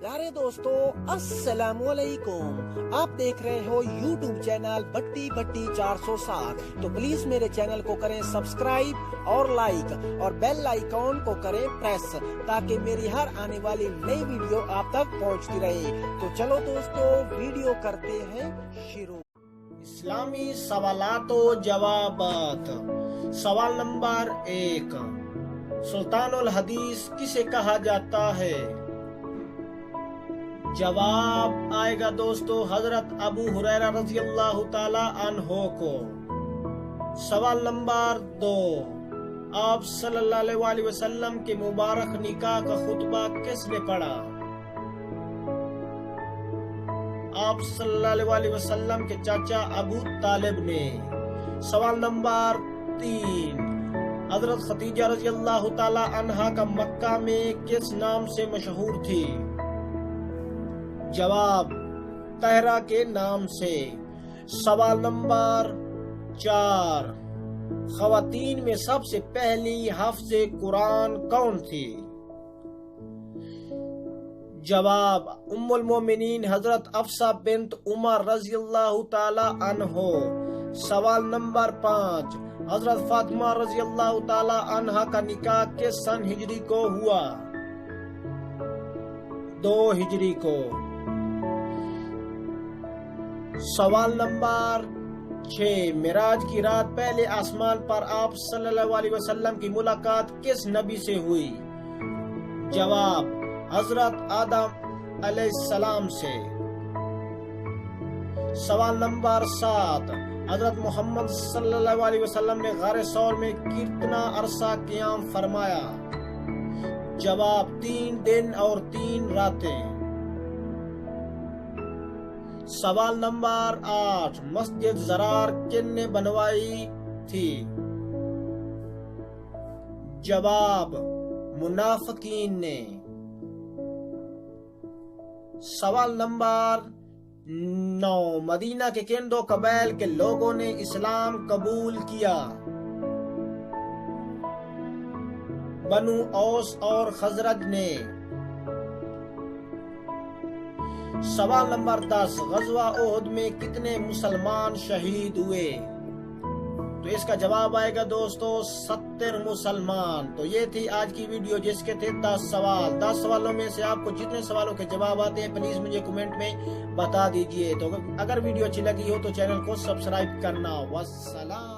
प्यारे दोस्तों अस्सलाम वालेकुम। आप देख रहे हो YouTube चैनल भट्टी भट्टी 407। तो प्लीज मेरे चैनल को करें सब्सक्राइब और लाइक और बेल आइकॉन को करें प्रेस ताकि मेरी हर आने वाली नई वीडियो आप तक पहुंचती रहे। तो चलो दोस्तों वीडियो करते हैं शुरू। इस्लामी सवालातो जवाबात। सवाल नंबर 1, सुल्तानुल हदीस किसे कहा जाता है? जवाब आएगा दोस्तों हजरत अबू हुरैरा रज़ी अल्लाह ताला अन्हो को। सवाल नंबर 2, आप सल्लल्लाहु अलैहि वसल्लम के मुबारक निकाह का खुतबा किसने पढ़ा? आप सल्लल्लाहु अलैहि वसल्लम के चाचा अबू तालिब ने। सवाल नंबर 3, हजरत खदीजा रज़ी अल्लाह ताला अन्हा का मक्का में किस नाम से मशहूर थी? जवाब तहरा के नाम से। सवाल नंबर 4, खवातीन में सबसे पहली हाफिज़े कुरान कौन थी? जवाब उम्मुल मोमिनीन हजरत अफसा बिन्त उमर रज़ी अल्लाह ताला अन्हो। सवाल नंबर 5, हजरत फातिमा रज़ी अल्लाह ताला अन्हा का निकाह किस सन हिजरी को हुआ? 2 हिजरी को। सवाल नंबर 6, मिराज की रात पहले आसमान पर आप सल्लल्लाहु अलैहि वसल्लम की मुलाकात किस नबी से हुई? जवाब हजरत आदम अलैहिस्सलाम से। सवाल नंबर 7, हजरत मोहम्मद सल्लल्लाहु अलैहि वसल्लम ने गारे सौर में कितना अरसा क़ियाम फरमाया? जवाब 3 दिन और 3 रातें। सवाल नंबर 8, मस्जिद ज़रार किन ने बनवाई थी? जवाब मुनाफिकीन ने। सवाल नंबर 9, मदीना के किन 2 कबाइल के लोगों ने इस्लाम कबूल किया? बनु औस और खजरज ने। सवाल नंबर 10, गज़वा उहुद में कितने मुसलमान शहीद हुए? तो इसका जवाब आएगा दोस्तों 70 मुसलमान। तो ये थी आज की वीडियो जिसके थे 10 सवाल। 10 सवालों में से आपको जितने सवालों के जवाब आते हैं प्लीज मुझे कमेंट में बता दीजिए। तो अगर वीडियो अच्छी लगी हो तो चैनल को सब्सक्राइब करना। वस्सलाम।